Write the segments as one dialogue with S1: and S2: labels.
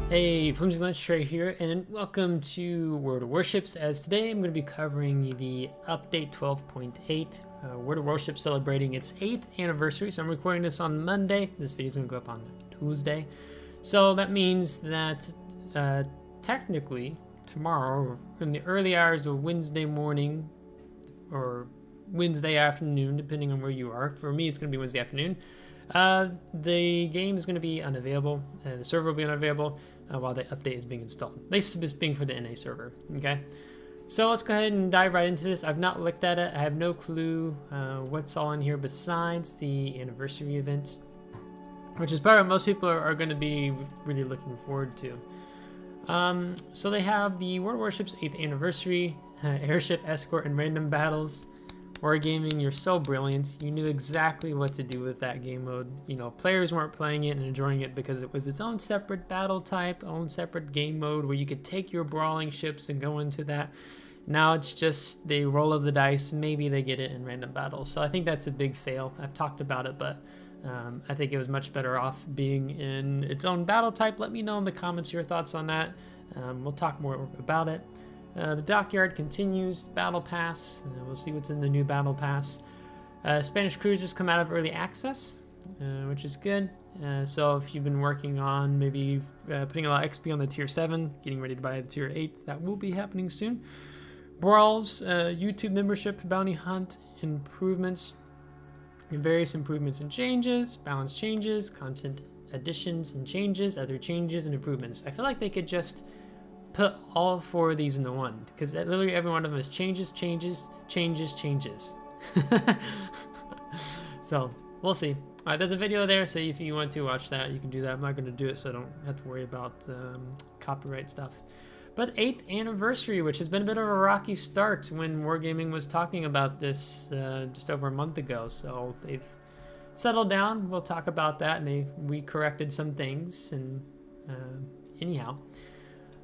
S1: Hey, FlimsyLunchTray here, and welcome to World of Warships. As today I'm going to be covering the update 12.8. World of Warships celebrating its 8th anniversary, so I'm recording this on Monday. This video is going to go up on Tuesday. So that means that technically tomorrow, in the early hours of Wednesday morning or Wednesday afternoon, depending on where you are. For me, it's going to be Wednesday afternoon. The game is going to be unavailable. The server will be unavailable while the update is being installed. At least it's being for the NA server. Okay, so let's go ahead and dive right into this. I've not looked at it. I have no clue what's all in here besides the anniversary event, which is probably what most people are going to be really looking forward to. So they have the World Warships 8th anniversary, Airship, Escort, and random battles. Wargaming, you're so brilliant. You knew exactly what to do with that game mode. You know, players weren't playing it and enjoying it because it was its own separate battle type, own separate game mode where you could take your brawling ships and go into that. Now it's just the roll of the dice. Maybe they get it in random battles. So I think that's a big fail. I've talked about it, but I think it was much better off being in its own battle type. Let me know in the comments your thoughts on that. We'll talk more about it. The Dockyard continues, Battle Pass, we'll see what's in the new Battle Pass. Spanish cruisers come out of early access, which is good. So if you've been working on maybe putting a lot of XP on the tier 7, getting ready to buy the tier 8, that will be happening soon. Brawls, YouTube membership, bounty hunt, improvements, various improvements and changes, balance changes, content additions and changes, other changes and improvements. I feel like they could just put all 4 of these into one, because literally every one of them is changes. So we'll see. There's a video there, so if you want to watch that, you can do that. I'm not going to do it, so I don't have to worry about copyright stuff. But 8th anniversary, which has been a bit of a rocky start when Wargaming was talking about this just over a month ago. So they've settled down. We'll talk about that, and we corrected some things. And anyhow.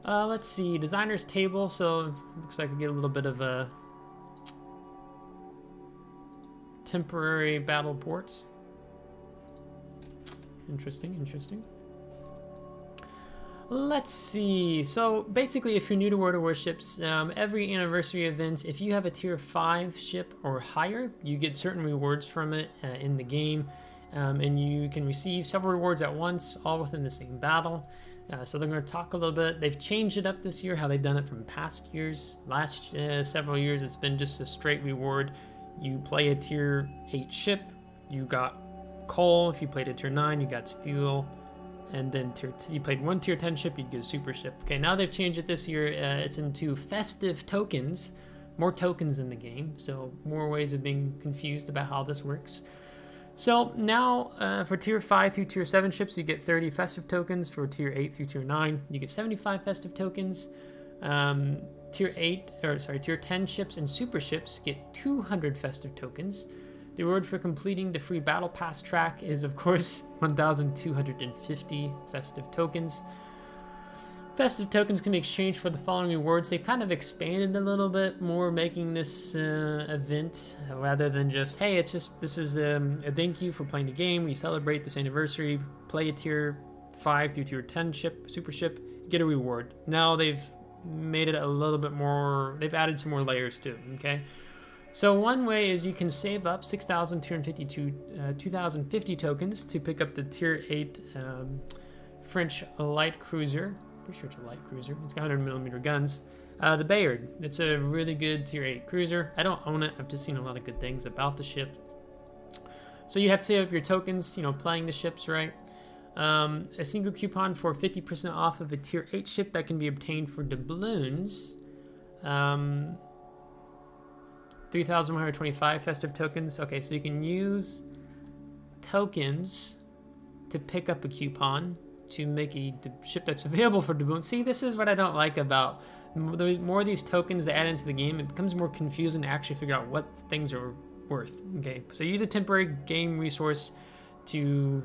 S1: Let's see, designer's table, so looks like we get a little bit of a temporary battle ports. Interesting. Let's see, so basically if you're new to World of Warships, every anniversary event, if you have a tier 5 ship or higher, you get certain rewards from it in the game, and you can receive several rewards at once, all within the same battle. So they're going to talk a little bit. They've changed it up this year, how they've done it from past years. Last several years, it's been just a straight reward. You play a tier 8 ship, you got coal. If you played a tier 9, you got steel. And then you played one tier 10 ship, you'd get a super ship. Okay, now they've changed it this year. It's into festive tokens. More tokens in the game, so more ways of being confused about how this works. So now for tier 5 through tier 7 ships, you get 30 festive tokens. For tier 8 through tier 9, you get 75 festive tokens. Tier 10 ships and super ships get 200 festive tokens. The reward for completing the free battle pass track is, of course, 1,250 festive tokens. Festive tokens can be exchanged for the following rewards. They've kind of expanded a little bit more, making this event rather than just, hey, this is a thank you for playing the game. We celebrate this anniversary. Play a tier 5 through tier 10 ship, super ship, get a reward. Now they've made it a little bit more. They've added some more layers to it. Okay. So one way is you can save up 2,050 tokens to pick up the tier 8 French light cruiser. Pretty sure it's a light cruiser. It's got 100mm guns. The Bayard. It's a really good tier 8 cruiser. I don't own it. I've just seen a lot of good things about the ship. So you have to save up your tokens, you know, playing the ships right. A single coupon for 50% off of a tier 8 ship that can be obtained for doubloons. 3,125 festive tokens. Okay, so you can use tokens to pick up a coupon to make a ship that's available for doubloons. See, this is what I don't like about the more of these tokens they add into the game. It becomes more confusing to actually figure out what things are worth. Okay, so use a temporary game resource to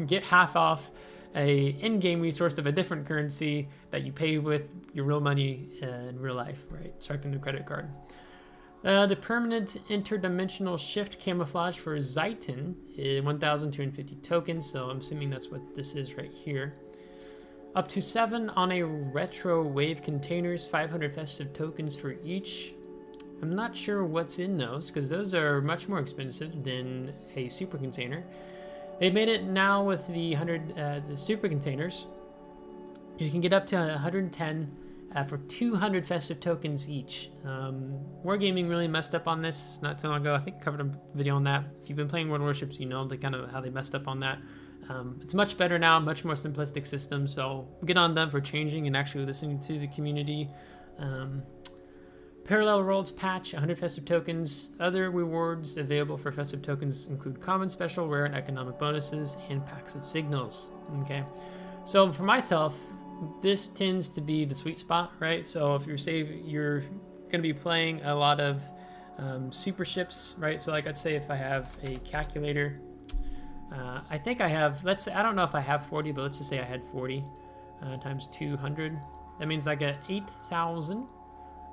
S1: get half off a in-game resource of a different currency that you pay with your real money in real life, right? Swiping the credit card. The permanent interdimensional shift camouflage for Zeiton is 1,250 tokens, so I'm assuming that's what this is right here. Up to 7 on a retro wave containers, 500 festive tokens for each. I'm not sure what's in those because those are much more expensive than a super container. They've made it now with the the super containers. You can get up to 110 for 200 festive tokens each. Wargaming really messed up on this not too long ago. I think I covered a video on that. If you've been playing World Warships, you know kind of how they messed up on that. It's much better now, much more simplistic system, so get on them for changing and actually listening to the community. Parallel Worlds patch, 100 festive tokens. Other rewards available for festive tokens include common, special, rare, and economic bonuses, and packs of signals. Okay, so for myself, this tends to be the sweet spot, right? So if you're going to be playing a lot of super ships, right? So like I'd say if I have a calculator, I think I have, I don't know if I have 40, but let's just say I had 40 times 200. That means I get 8,000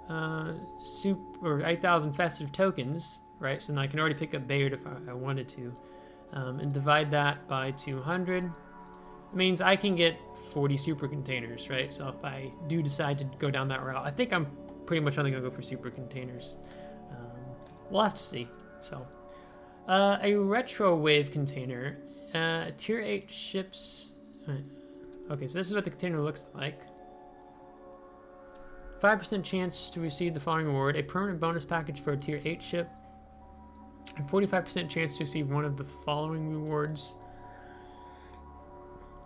S1: 8,000 festive tokens, right? So then I can already pick up Bayard if I wanted to, and divide that by 200. It means I can get 40 super containers, right? So if I do decide to go down that route, I think I'm pretty much only gonna go for super containers. We'll have to see. So. A retro wave container, tier 8 ships. Okay, so this is what the container looks like. 5% chance to receive the following reward: a permanent bonus package for a tier 8 ship, a 45% chance to receive one of the following rewards.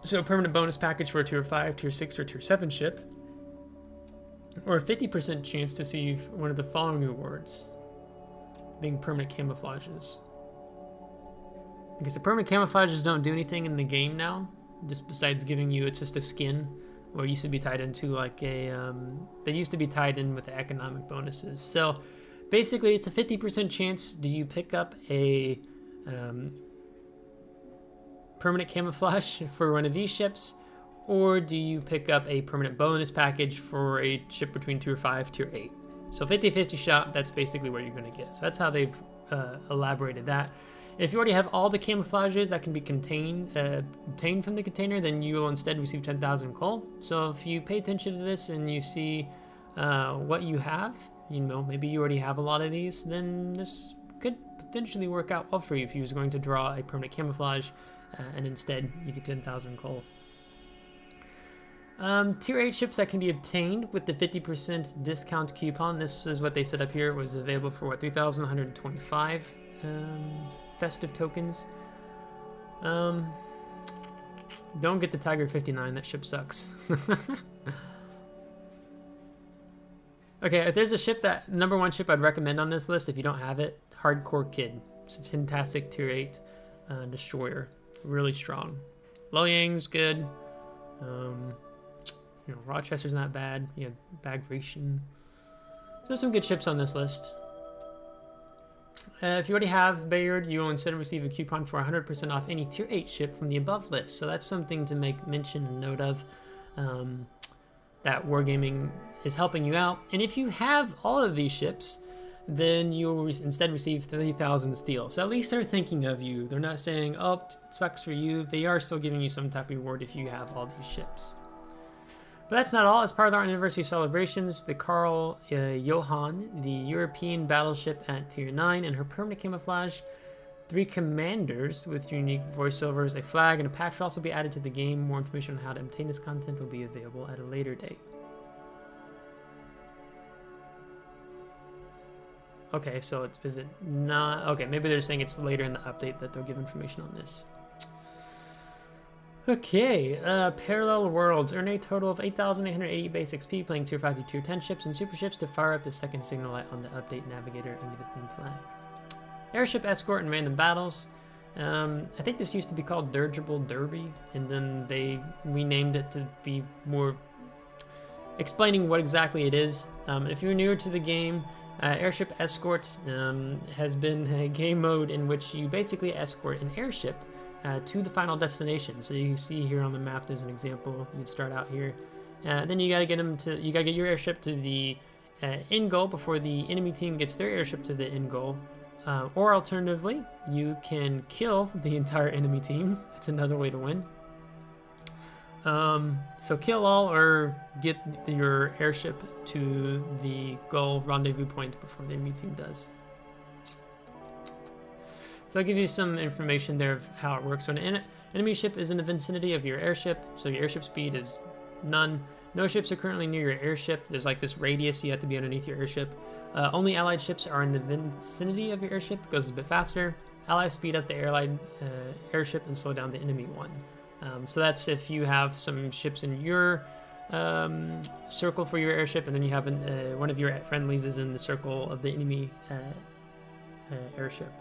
S1: So a permanent bonus package for a tier 5, tier 6, or tier 7 ship, or a 50% chance to receive one of the following rewards, being permanent camouflages. Okay, so permanent camouflages don't do anything in the game now, just besides giving you, it's just a skin, or it used to be tied into like a, they used to be tied in with the economic bonuses. So basically it's a 50% chance, do you pick up a permanent camouflage for one of these ships, or do you pick up a permanent bonus package for a ship between tier 5, tier 8? So 50-50 shot, that's basically what you're gonna get. So that's how they've elaborated that. If you already have all the camouflages that can be obtained from the container, then you will instead receive 10,000 coal. So if you pay attention to this and you see what you have, you know, maybe you already have a lot of these, then this could potentially work out well for you if you was going to draw a permanent camouflage and instead you get 10,000 coal. Tier 8 ships that can be obtained with the 50% discount coupon. This is what they set up here. It was available for what, 3,125 festive tokens. Don't get the Tiger 59, that ship sucks. Okay, if there's a ship that, #1 ship I'd recommend on this list if you don't have it, Hardcore Kid. It's a fantastic tier 8 destroyer, really strong. Loyang's good. You know, Rochester's not bad. You have Bagration. So there's some good ships on this list. If you already have Bayard, you will instead receive a coupon for 100% off any tier 8 ship from the above list. So that's something to make mention and note of, that Wargaming is helping you out. And if you have all of these ships, then you'll instead receive 30,000 steel. So at least they're thinking of you. They're not saying, oh, sucks for you. They are still giving you some type of reward if you have all these ships. But that's not all. As part of our anniversary celebrations, the Karl Johan, the European battleship at tier 9, and her permanent camouflage, 3 commanders with unique voiceovers, a flag, and a patch will also be added to the game. More information on how to obtain this content will be available at a later date. Okay, so is it not? Okay, maybe they're saying it's later in the update that they'll give information on this. Okay, Parallel Worlds. Earn a total of 8,880 base XP playing tier 5 to tier 10 ships and super ships to fire up the second signal light on the update navigator and get a theme flag. Airship, Escort, and random battles. I think this used to be called Dirigible Derby, and then they renamed it to be more explaining what exactly it is. If you're newer to the game, Airship Escort has been a game mode in which you basically escort an airship to the final destination. So you can see here on the map, there's an example. You'd start out here. Then you gotta get your airship to the end goal before the enemy team gets their airship to the end goal. Or alternatively, you can kill the entire enemy team. That's another way to win. So kill all or get your airship to the goal rendezvous point before the enemy team does. So I'll give you some information there of how it works. So an enemy ship is in the vicinity of your airship, so your airship speed is none. No ships are currently near your airship. There's like this radius, you have to be underneath your airship. Only allied ships are in the vicinity of your airship. It goes a bit faster. Allies speed up the allied airship and slow down the enemy one. So that's if you have some ships in your circle for your airship, and then you have one of your friendlies is in the circle of the enemy airship.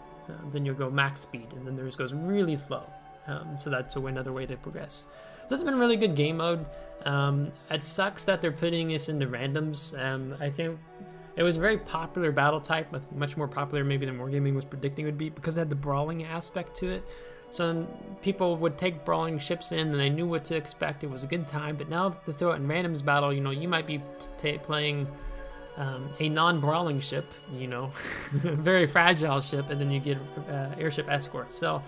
S1: Then you'll go max speed, and then theirs goes really slow. So that's another way to progress. So this has been a really good game mode. It sucks that they're putting this into randoms. I think it was a very popular battle type, much more popular maybe than Wargaming was predicting it would be, because it had the brawling aspect to it. So people would take brawling ships in and they knew what to expect. It was a good time, but now to throw it in randoms battle, you know, you might be playing a non-brawling ship, you know, very fragile ship, and then you get Airship Escort. So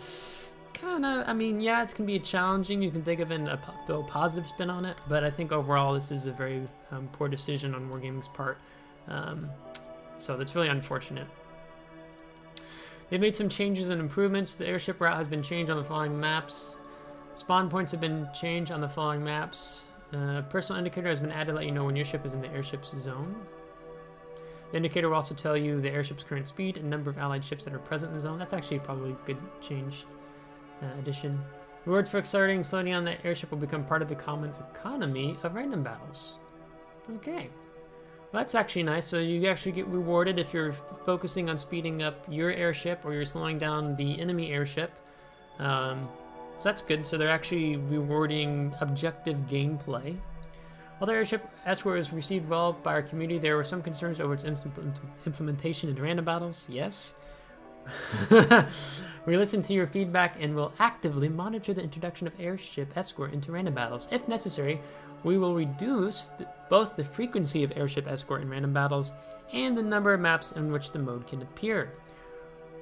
S1: kind of, I mean, yeah, it's going to be challenging. You can think of it throw a positive spin on it, but I think overall this is a very poor decision on Wargaming's part. So that's really unfortunate. They've made some changes and improvements. The airship route has been changed on the following maps. Spawn points have been changed on the following maps. Personal indicator has been added to let you know when your ship is in the airship's zone. The indicator will also tell you the airship's current speed and number of allied ships that are present in the zone. That's actually probably a good change addition. Rewards for accelerating and slowing down the airship will become part of the common economy of random battles. Okay. Well, that's actually nice. So you actually get rewarded if you're focusing on speeding up your airship or you're slowing down the enemy airship. So that's good. So they're actually rewarding objective gameplay. Although Airship Escort was received well by our community, there were some concerns over its implementation into random battles. Yes. We listen to your feedback and will actively monitor the introduction of Airship Escort into random battles. If necessary, we will reduce both the frequency of Airship Escort in random battles and the number of maps in which the mode can appear.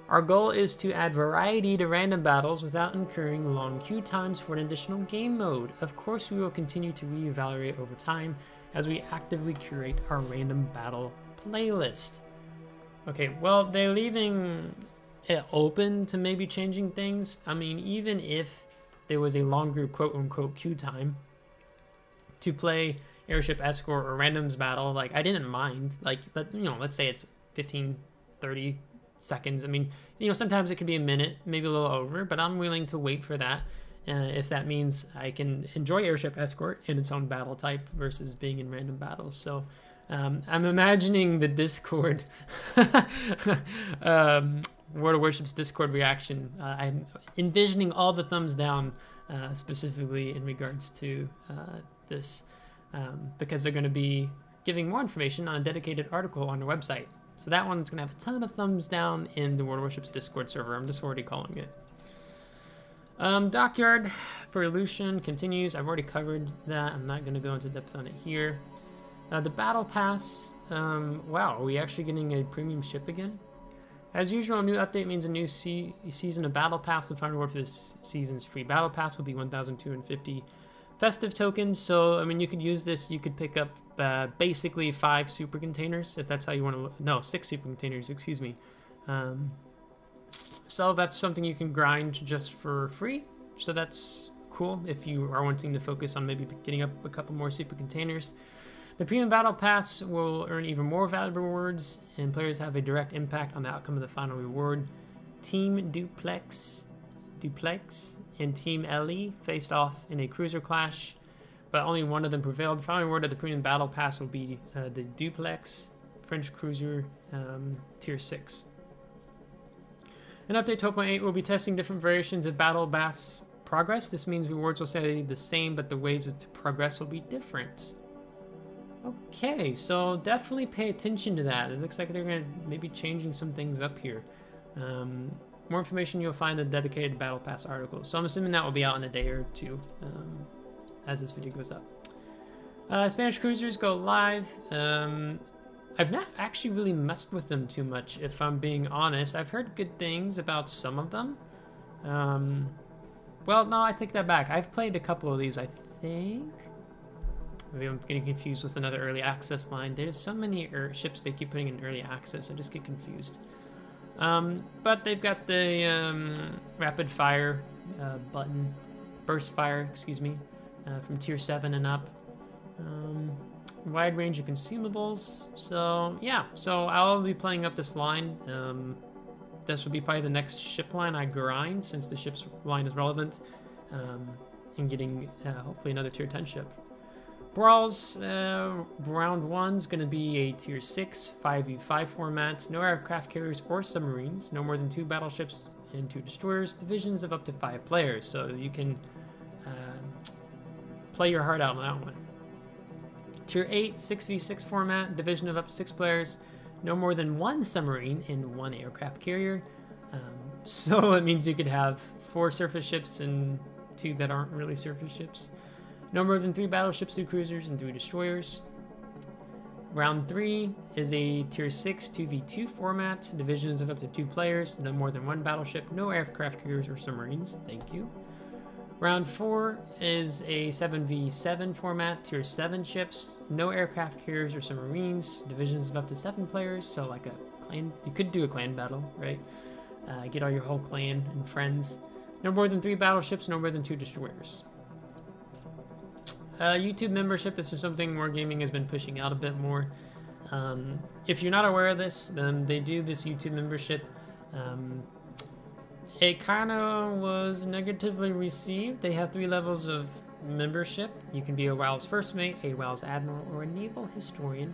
S1: Our goal is to add variety to random battles without incurring long queue times for an additional game mode. Of course, we will continue to reevaluate over time as we actively curate our random battle playlist. Okay, well, they're leaving it open to maybe changing things. I mean, even if there was a longer quote-unquote queue time to play Airship Escort or randoms battle, like, I didn't mind. Like, you know, let's say it's 15, 30 seconds. I mean, you know, sometimes it could be a minute, maybe a little over, but I'm willing to wait for that if that means I can enjoy Airship Escort in its own battle type versus being in random battles. So I'm imagining the Discord, World of Warships Discord reaction. I'm envisioning all the thumbs down specifically in regards to this because they're going to be giving more information on a dedicated article on their website. So that one's going to have a ton of thumbs down in the World of Warships Discord server. I'm just already calling it. Dockyard for Illusion continues. I've already covered that. I'm not going to go into depth on it here. The Battle Pass. Wow, are we actually getting a premium ship again? As usual, a new update means a new season of Battle Pass. The final reward for this season's free Battle Pass will be 1,250 festive tokens. So, I mean, you could use this. You could pick up basically 5 super containers, if that's how you want to. No, 6 super containers, excuse me. So that's something you can grind just for free. So that's cool if you are wanting to focus on maybe getting up a couple more super containers. The Premium Battle Pass will earn even more valuable rewards, and players have a direct impact on the outcome of the final reward. Team Duplex and Team Ellie faced off in a cruiser clash, but only one of them prevailed. The final reward of the Premium Battle Pass will be the Duplex French Cruiser Tier 6. In Update 12.8, we'll be testing different variations of Battle Pass progress. This means rewards will stay the same, but the ways to progress will be different. Okay, so definitely pay attention to that. It looks like they're going to maybe changing some things up here. More information you'll find in the dedicated Battle Pass article. So I'm assuming that will be out in a day or two as this video goes up. Spanish cruisers go live. I've not actually really messed with them too much, if I'm being honest. I've heard good things about some of them. Well, no, I take that back. I've played a couple of these, I think. Maybe I'm getting confused with another early access line. There's so many ships they keep putting in early access, I just get confused. But they've got the rapid fire button, burst fire, excuse me, from tier 7 and up. Wide range of consumables. So yeah, so I'll be playing up this line. This will be probably the next ship line I grind, since the ship's line is relevant, and getting hopefully another tier 10 ship. Brawls, round 1's going to be a tier 6 5v5 format. No aircraft carriers or submarines. No more than 2 battleships and 2 destroyers. Divisions of up to 5 players. So you can play your heart out on that one. Tier 8 6v6 format. Division of up to 6 players. No more than 1 submarine and 1 aircraft carrier. So it means you could have 4 surface ships and 2 that aren't really surface ships. No more than 3 battleships, 2 cruisers, and 3 destroyers. Round 3 is a tier 6 2v2 format. Divisions of up to 2 players. No more than 1 battleship. No aircraft carriers or submarines. Thank you. Round 4 is a 7v7 format. Tier 7 ships. No aircraft carriers or submarines. Divisions of up to 7 players. So like a clan. You could do a clan battle, right? Get all your whole clan and friends. No more than 3 battleships. No more than 2 destroyers. YouTube membership, this is something Wargaming has been pushing out a bit more. If you're not aware of this, then they do this YouTube membership. It kind of was negatively received. They have 3 levels of membership. You can be a WoW's First Mate, a WoW's Admiral, or a Naval Historian,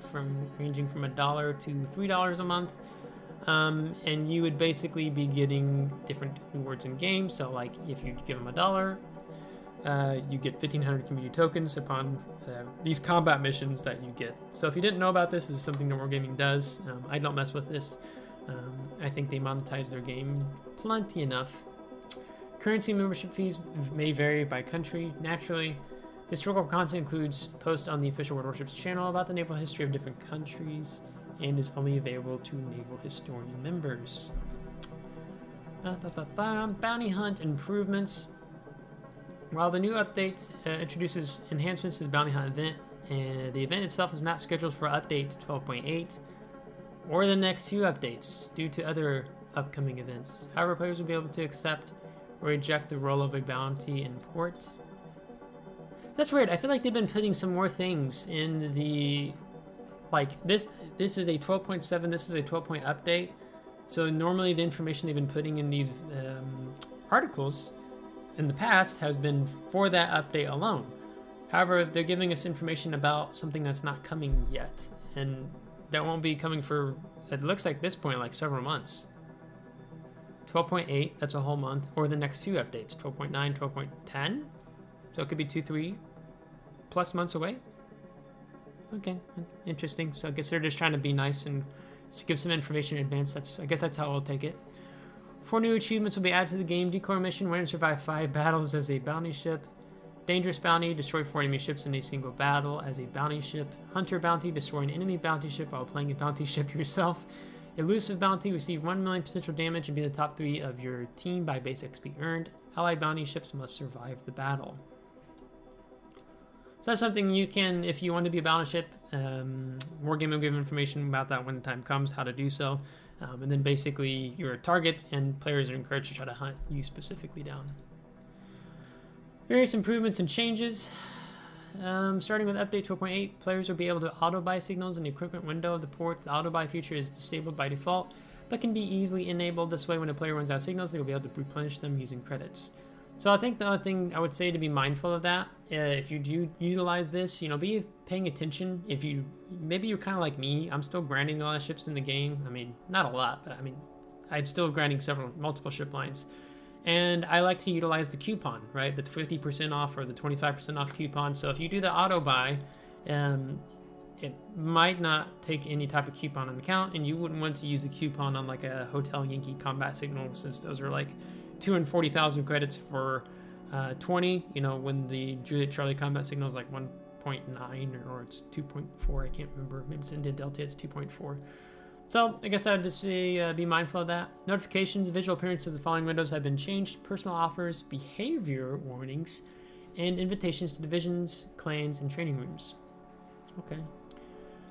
S1: ranging from $1 to $3 a month. And you would basically be getting different rewards in game. So like if you give them $1, you get 1,500 community tokens upon these combat missions that you get. So if you didn't know about this, this is something that Wargaming does. I don't mess with this. I think they monetize their game plenty enough. Currency membership fees may vary by country, naturally. Historical content includes posts on the official World Warships channel about the naval history of different countries and is only available to naval historian members. Bounty hunt improvements. While the new update introduces enhancements to the Bounty Hunt event, the event itself is not scheduled for update 12.8 or the next few updates due to other upcoming events. However, players will be able to accept or reject the role of a bounty in port. That's weird. I feel like they've been putting some more things in the... Like, this is a 12.7, this is a 12-point update. So normally the information they've been putting in these articles in the past has been for that update alone. However, they're giving us information about something that's not coming yet, and that won't be coming for, it looks like this point, like several months. 12.8, that's a whole month, or the next 2 updates, 12.9, 12.10. So it could be 2-3 plus months away. Okay, interesting. So I guess they're just trying to be nice and give some information in advance. I guess that's how I'll take it. 4 new achievements will be added to the game. Decoy mission, win and survive 5 battles as a bounty ship. Dangerous bounty, destroy 4 enemy ships in a single battle as a bounty ship. Hunter bounty, destroy an enemy bounty ship while playing a bounty ship yourself. Elusive bounty, receive 1 million potential damage and be in the top 3 of your team by base XP earned. Allied bounty ships must survive the battle. So that's something you can, if you want to be a bounty ship, Wargaming will give information about that when the time comes, how to do so. And then basically you're a target and players are encouraged to try to hunt you specifically down. Various improvements and changes. Starting with update 12.8, players will be able to auto-buy signals in the equipment window of the port. The auto-buy feature is disabled by default, but can be easily enabled. This way when a player runs out of signals, they will be able to replenish them using credits. So I think the other thing I would say to be mindful of that, if you do utilize this, be paying attention. If you, maybe you're kind of like me, I'm still grinding a lot of ships in the game. I mean, not a lot, but I mean, I'm still grinding multiple ship lines. And I like to utilize the coupon, right? The 50% off or the 25% off coupon. So if you do the auto buy, it might not take any type of coupon on account, and you wouldn't want to use a coupon on like a Hotel Yankee combat signal, since those are like 240,000 credits for 20, when the Juliet Charlie combat signal is like 1.9 or it's 2.4, I can't remember. Maybe it's India Delta, it's 2.4. So I guess I would just say be mindful of that. Notifications, visual appearances of the following windows have been changed. Personal offers, behavior warnings, and invitations to divisions, clans, and training rooms. Okay.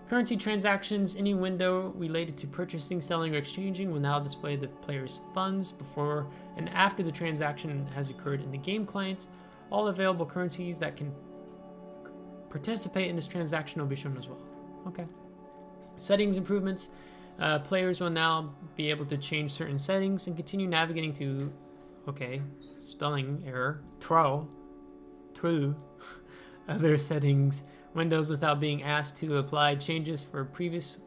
S1: Currency transactions. Any window related to purchasing, selling, or exchanging will now display the player's funds before and after the transaction has occurred in the game client. All available currencies that can participate in this transaction will be shown as well. Okay. Settings improvements. Players will now be able to change certain settings and continue navigating through, okay, spelling error, through other settings windows without being asked to apply changes for a previous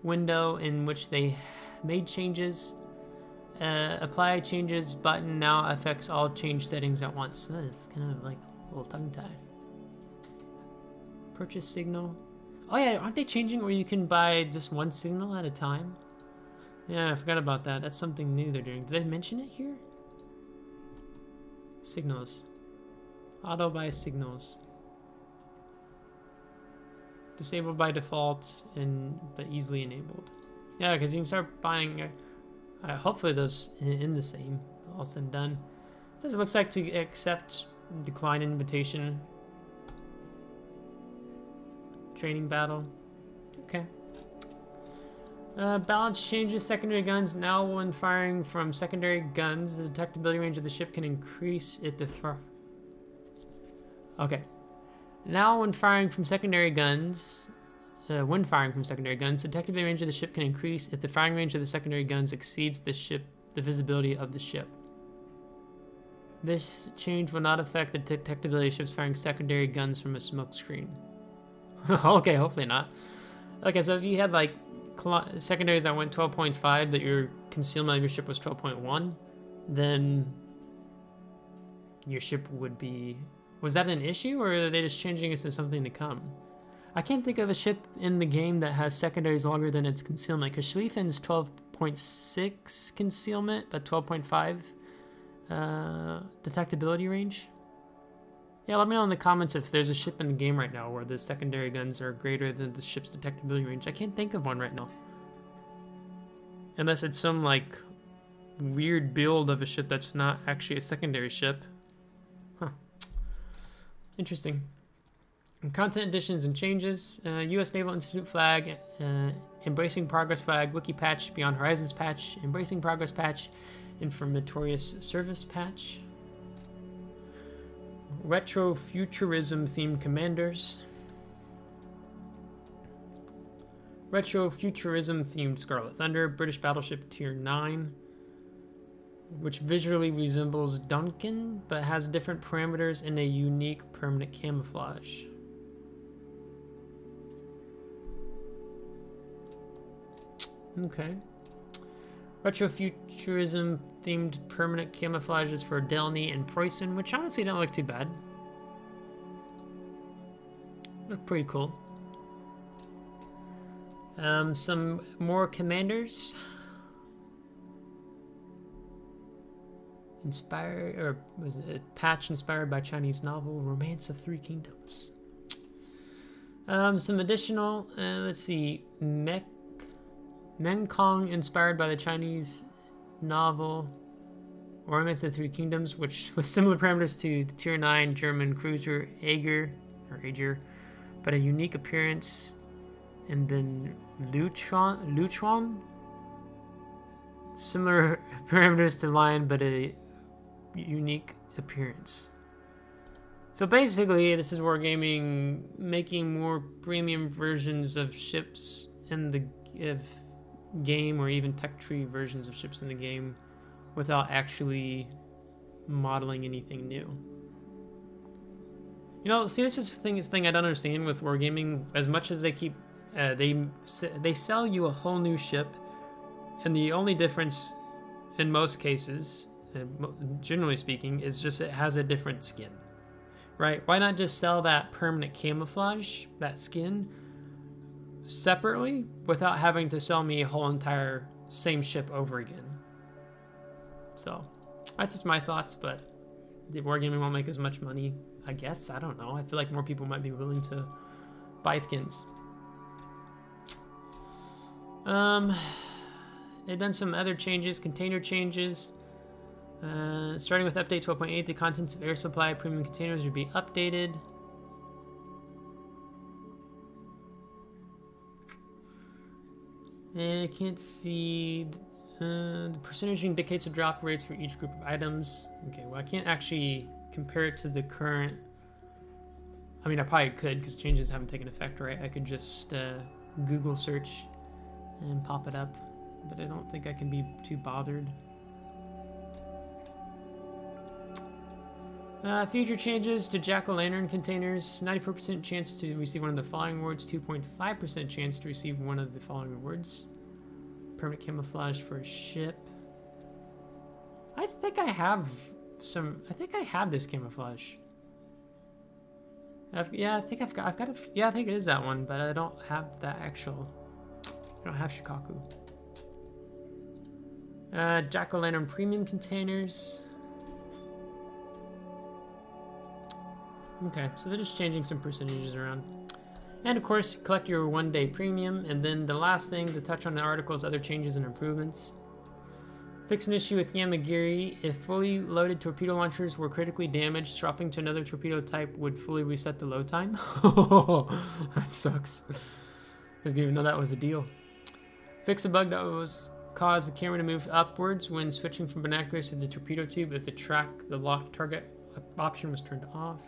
S1: window in which they made changes. Apply changes button now affects all change settings at once. It's kind of like a little tongue tie. Purchase signal. Oh yeah, aren't they changing where you can buy just one signal at a time? Yeah, I forgot about that. That's something new they're doing. Did they mention it here? Signals. Auto buy signals. Disabled by default but easily enabled. Yeah, because you can start buying. Hopefully those in the same. All said and done. So it looks like to accept decline invitation. Training battle. Okay. Balance changes. Secondary guns. Now when firing from secondary guns, the detectability range of the ship can increase if the Okay. Now when firing from secondary guns, the detectability range of the ship can increase if the firing range of the secondary guns exceeds the visibility of the ship. This change will not affect the detectability of ships firing secondary guns from a smoke screen. Okay, hopefully not. Okay, so if you had like secondaries that went 12.5, but your concealment of your ship was 12.1, then your ship would be... Was that an issue, or are they just changing it to something to come? I can't think of a ship in the game that has secondaries longer than its concealment, because Schlieffen's 12.6 concealment, but 12.5 detectability range. Yeah, let me know in the comments if there's a ship in the game right now where the secondary guns are greater than the ship's detectability range. I can't think of one right now. Unless it's some, like, weird build of a ship that's not actually a secondary ship. Huh. Interesting. And content additions and changes. U.S. Naval Institute flag, Embracing Progress flag, Wiki patch, Beyond Horizons patch, Embracing Progress patch, Informatorious Service patch. Retro Futurism themed commanders. Retro Futurism themed Scarlet Thunder, British battleship tier 9, which visually resembles Duncan but has different parameters and a unique permanent camouflage. Okay. Retrofuturism themed permanent camouflages for Delny and Preussen, which honestly don't look too bad. Look pretty cool. Some more commanders. Inspired, or was it a patch inspired by Chinese novel Romance of Three Kingdoms? Some additional, let's see, Mekong inspired by the Chinese novel Romance of Three Kingdoms, which with similar parameters to the tier 9 German cruiser Ager, but a unique appearance. And then Lutron, similar parameters to Lion, but a unique appearance. So basically, this is Wargaming making more premium versions of ships in the game, or even tech tree versions of ships in the game, without actually modeling anything new. You know, see, this is the thing I don't understand with Wargaming. As much as they keep they sell you a whole new ship, and the only difference in most cases, generally speaking, is just it has a different skin, right? Why not just sell that permanent camouflage, that skin, separately without having to sell me a whole entire same ship over again? So that's just my thoughts, but the Wargaming won't make as much money, I guess. I don't know. I feel like more people might be willing to buy skins. They've done some other changes, container changes. Starting with update 12.8, the contents of air supply premium containers would be updated. And I can't see the percentage indicates the drop rates for each group of items. Okay, well I can't actually compare it to the current. I mean, I probably could because changes haven't taken effect, right? I could just Google search and pop it up, but I don't think I can be too bothered. Future changes to jack-o'-lantern containers. 94% chance to receive one of the following awards. 2.5% chance to receive one of the following awards. Permanent camouflage for a ship. I think I have some. I think I have this camouflage. Yeah, I think I've got a. Yeah, I think it is that one, but I don't have that actual. I don't have Shikaku. Jack-o'-lantern premium containers. Okay, so they're just changing some percentages around. And of course, collect your one-day premium. And then the last thing to touch on the article is other changes and improvements. Fix an issue with Yamagiri. If fully loaded torpedo launchers were critically damaged, swapping to another torpedo type would fully reset the load time. That sucks. I didn't even know that was a deal. Fix a bug that was caused the camera to move upwards when switching from binoculars to the torpedo tube if the locked target option was turned off.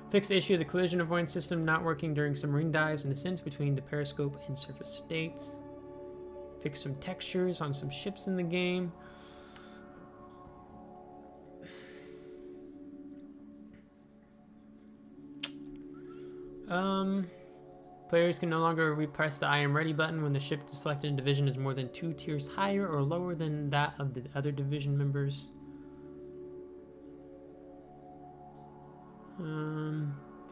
S1: Fix the issue of the collision avoidance system not working during submarine dives and ascents between the periscope and surface states. Fix some textures on some ships in the game. Players can no longer repress the I am ready button when the ship selected in division is more than 2 tiers higher or lower than that of the other division members.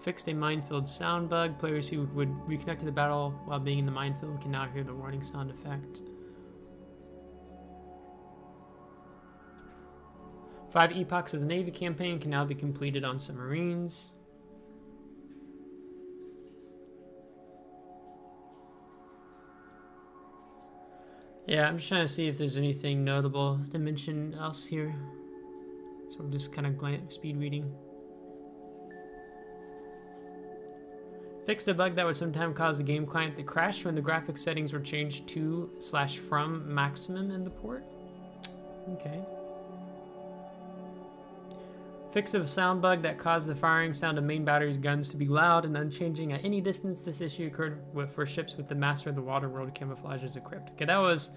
S1: Fixed a minefield sound bug. Players who would reconnect to the battle while being in the minefield can now hear the warning sound effect. 5 epochs of the Navy campaign can now be completed on submarines. Yeah, I'm just trying to see if there's anything notable to mention else here. So I'm just kind of speed reading. Fixed a bug that would sometimes cause the game client to crash when the graphics settings were changed to/from maximum in the port. Okay. Fix a sound bug that caused the firing sound of main battery's guns to be loud and unchanging at any distance. This issue occurred for ships with the Master of the Water World camouflages equipped. Okay, that was...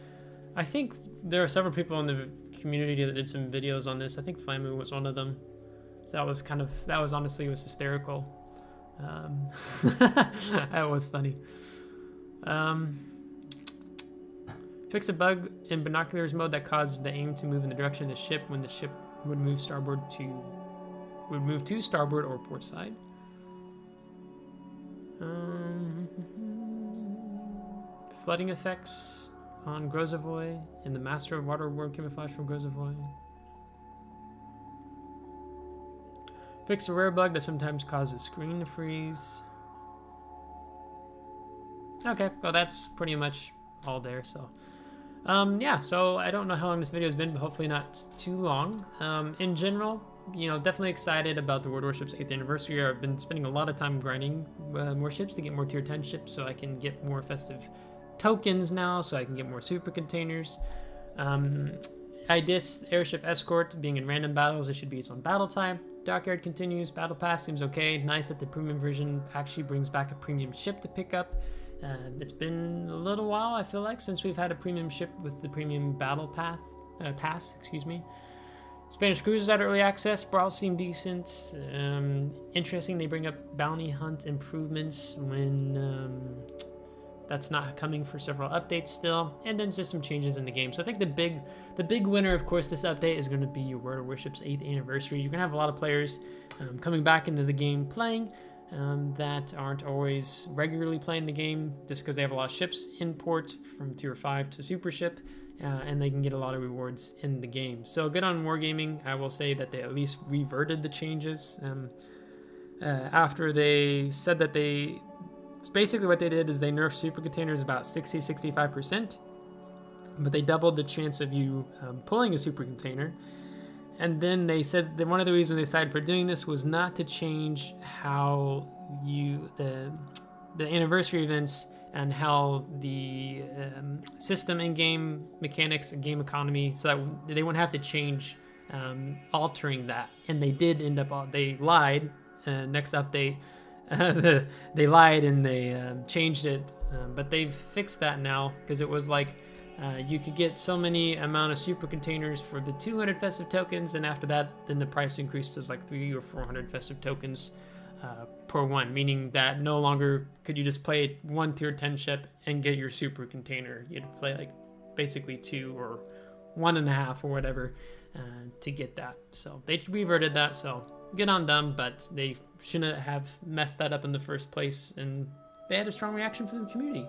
S1: I think there are several people in the community that did some videos on this. I think Flamu was one of them. So that was kind of... That was honestly, it was hysterical. That was funny. Fix a bug in binoculars mode that caused the aim to move in the direction of the ship when the ship would move to starboard or port side. Flooding effects on Grozovoy and the Master of Water World camouflage from Grozovoy. Fix a rare bug that sometimes causes screen to freeze. Okay, well that's pretty much all there, so. Yeah, so I don't know how long this video has been, but hopefully not too long. In general, you know, definitely excited about the World Warships 8th anniversary. I've been spending a lot of time grinding more ships to get more tier 10 ships so I can get more festive tokens now, so I can get more super containers. I dissed Airship Escort being in random battles. It should be its own battle type. Dockyard continues. Battle Pass seems okay. Nice that the premium version actually brings back a premium ship to pick up. It's been a little while, I feel like, since we've had a premium ship with the premium battle pass, excuse me. Spanish cruisers at early access. Brawls seem decent. Interesting they bring up bounty hunt improvements when that's not coming for several updates still. And then just some changes in the game. So I think the big winner, of course, this update is going to be your World Warships 8th anniversary. You're going to have a lot of players coming back into the game playing. That aren't always regularly playing the game just because they have a lot of ships in port from tier 5 to super ship, and they can get a lot of rewards in the game. So good on Wargaming. I will say that they at least reverted the changes after they said that basically what they did is they nerfed super containers about 60-65%, but they doubled the chance of you pulling a super container. And then they said that one of the reasons they decided for doing this was not to change how the anniversary events and how the system in-game mechanics and game economy, so that they wouldn't have to change altering that. And they did end up, they lied. Next update, they lied and they changed it, but they've fixed that now, because it was like you could get so many amount of super containers for the 200 festive tokens, and after that then the price increased to like 300 or 400 festive tokens per one, meaning that no longer could you just play one tier 10 ship and get your super container. You'd play like basically 2 or 1.5 or whatever to get that. So they reverted that, so good on them, but they shouldn't have messed that up in the first place, and they had a strong reaction from the community.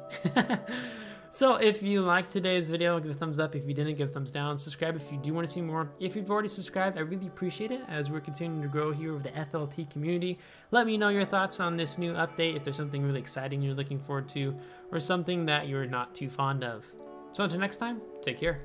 S1: So if you liked today's video, give a thumbs up. If you didn't, give a thumbs down. Subscribe if you do want to see more. If you've already subscribed, I really appreciate it, as we're continuing to grow here with the FLT community. Let me know your thoughts on this new update, if there's something really exciting you're looking forward to, or something that you're not too fond of. So until next time, take care.